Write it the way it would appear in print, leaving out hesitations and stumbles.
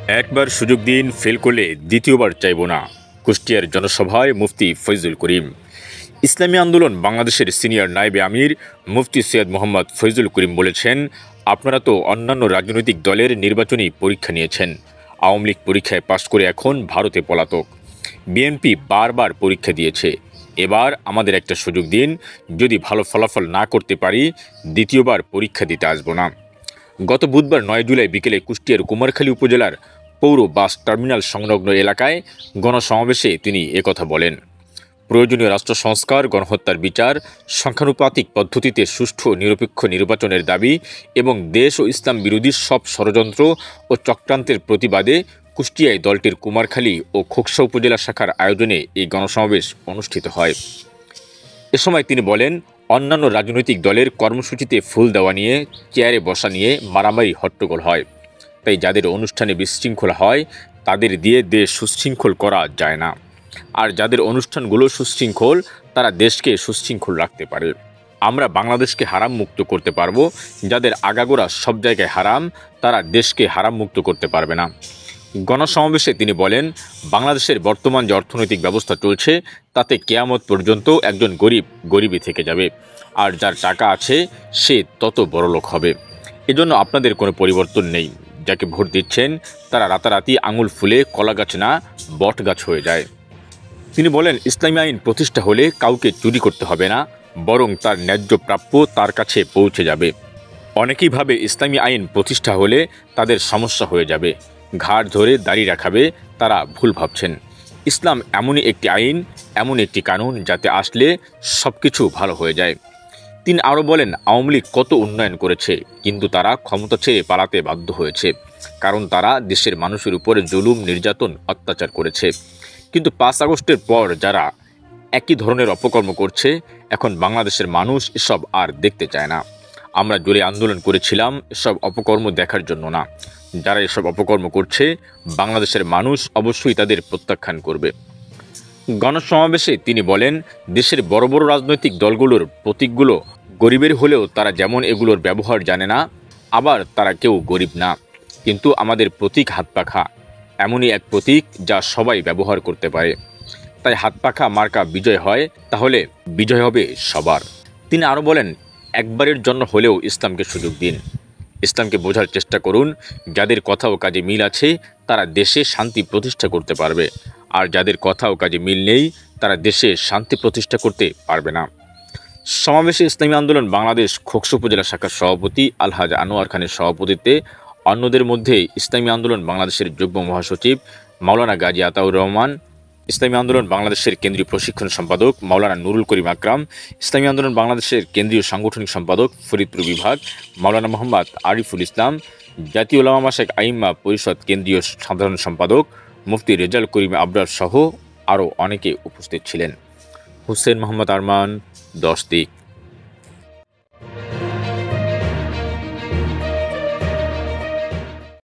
একবার সুযোগ দিন, ফেল করলে দ্বিতীয়বার চাইব না। কুষ্টিয়ার জনসভায় মুফতি ফয়জুল করিম। ইসলামী আন্দোলন বাংলাদেশের সিনিয়র নায়েবে আমির মুফতি সৈয়দ মোহাম্মদ ফয়জুল করিম বলেছেন, আপনারা তো অন্যান্য রাজনৈতিক দলের নির্বাচনী পরীক্ষা নিয়েছেন। আওয়ামী লীগ পরীক্ষায় পাশ করে এখন ভারতে পলাতক। বিএনপি বারবার পরীক্ষা দিয়েছে। এবার আমাদের একটা সুযোগ দিন, যদি ভালো ফলাফল না করতে পারি দ্বিতীয়বার পরীক্ষা দিতে আসব না। গত বুধবার 9 জুলাই বিকেলে কুষ্টিয়ার কুমারখালী উপজেলার পৌর বাস টার্মিনাল সংলগ্ন এলাকায় গণসমাবেশে তিনি একথা বলেন। প্রয়োজনীয় রাষ্ট্র সংস্কার, গণহত্যার বিচার, সংখ্যানুপাতিক পদ্ধতিতে সুষ্ঠু নিরপেক্ষ নির্বাচনের দাবি এবং দেশ ও ইসলাম বিরোধী সব ষড়যন্ত্র ও চক্রান্তের প্রতিবাদে কুষ্টিয়ায় দলটির কুমারখালী ও খোকসা উপজেলা শাখার আয়োজনে এই গণসমাবেশ অনুষ্ঠিত হয়। এ সময় তিনি বলেন, অন্যান্য রাজনৈতিক দলের কর্মসূচিতে ফুল দেওয়া নিয়ে, চেয়ারে বসা নিয়ে মারামারি হট্টগোল হয়। তাই যাদের অনুষ্ঠানে বিশৃঙ্খলা হয় তাদের দিয়ে দেশ সুশৃঙ্খল করা যায় না। আর যাদের অনুষ্ঠানগুলো সুশৃঙ্খল, তারা দেশকে সুশৃঙ্খল রাখতে পারে। আমরা বাংলাদেশকে হারাম মুক্ত করতে পারবো। যাদের আগাগোড়া সব জায়গায় হারাম, তারা দেশকে হারাম মুক্ত করতে পারবে না। গণসমাবেশে তিনি বলেন, বাংলাদেশের বর্তমান যে অর্থনৈতিক ব্যবস্থা চলছে তাতে কেয়ামত পর্যন্ত একজন গরিব গরিবই থেকে যাবে, আর যার টাকা আছে সে তত বড়লোক হবে। এজন্য আপনাদের কোনো পরিবর্তন নেই। যাকে ভোট দিচ্ছেন তারা রাতারাতি আঙুল ফুলে কলা গাছ না বট গাছ হয়ে যায়। তিনি বলেন, ইসলামী আইন প্রতিষ্ঠা হলে কাউকে চুরি করতে হবে না, বরং তার ন্যায্য প্রাপ্য তার কাছে পৌঁছে যাবে। অনেকেই ভাবে ইসলামী আইন প্রতিষ্ঠা হলে তাদের সমস্যা হয়ে যাবে, ঘাড় ধরে দাড়ি রাখাবে। তারা ভুল ভাবছেন। ইসলাম এমনই একটি আইন, এমন একটি কানুন যাতে আসলে সব কিছু ভালো হয়ে যায়। তিনি আরও বলেন, আওয়ামী লীগ কত উন্নয়ন করেছে, কিন্তু তারা ক্ষমতা ছেড়ে পালাতে বাধ্য হয়েছে, কারণ তারা দেশের মানুষের উপরে জুলুম, নির্যাতন, অত্যাচার করেছে। কিন্তু 5 আগস্টের পর যারা একই ধরনের অপকর্ম করছে, এখন বাংলাদেশের মানুষ এসব আর দেখতে চায় না। আমরা জোরে আন্দোলন করেছিলাম এসব অপকর্ম দেখার জন্য না। যারা এসব অপকর্ম করছে, বাংলাদেশের মানুষ অবশ্যই তাদের প্রত্যাখ্যান করবে। গণসমাবেশে তিনি বলেন, দেশের বড় বড় রাজনৈতিক দলগুলোর প্রতীকগুলো গরিবের হলেও তারা যেমন এগুলোর ব্যবহার জানে না, আবার তারা কেউ গরিব না। কিন্তু আমাদের প্রতীক হাত পাখা এমনই এক প্রতীক যা সবাই ব্যবহার করতে পারে। তাই হাত পাখা মার্কা বিজয় হয়, তাহলে বিজয় হবে সবার। তিনি আরও বলেন, একবারের জন্য হলেও ইসলামকে সুযোগ দিন। ইসলামকে বোঝার চেষ্টা করুন। যাদের কথা ও কাজে মিল আছে তারা দেশে শান্তি প্রতিষ্ঠা করতে পারবে, আর যাদের কথা ও কাজে মিল নেই তারা দেশে শান্তি প্রতিষ্ঠা করতে পারবে না। সমাবেশে ইসলামী আন্দোলন বাংলাদেশ খোকসা উপজেলা শাখার সভাপতি আলহাজ আনোয়ার খানের সভাপতিত্বে অন্যদের মধ্যে ইসলামী আন্দোলন বাংলাদেশের যুগ্ম মহাসচিব মাওলানা গাজী আতাউর রহমান, ইসলামী আন্দোলন বাংলাদেশের কেন্দ্রীয় প্রশিক্ষণ সম্পাদক মাওলানা নুরুল করিম আকরাম, ইসলামী আন্দোলন বাংলাদেশের কেন্দ্রীয় সাংগঠনিক সম্পাদক ফরিদপুর বিভাগ মাওলানা মোহাম্মদ আরিফুল ইসলাম, জাতীয় উলামা মাশায়েখ আইম্মা পরিষদ কেন্দ্রীয় সাধারণ সম্পাদক মুফতি রেজাল করিম আবরার সহ আরও অনেকে উপস্থিত ছিলেন। হুসেন মোহাম্মদ আরমান, 10 দিক।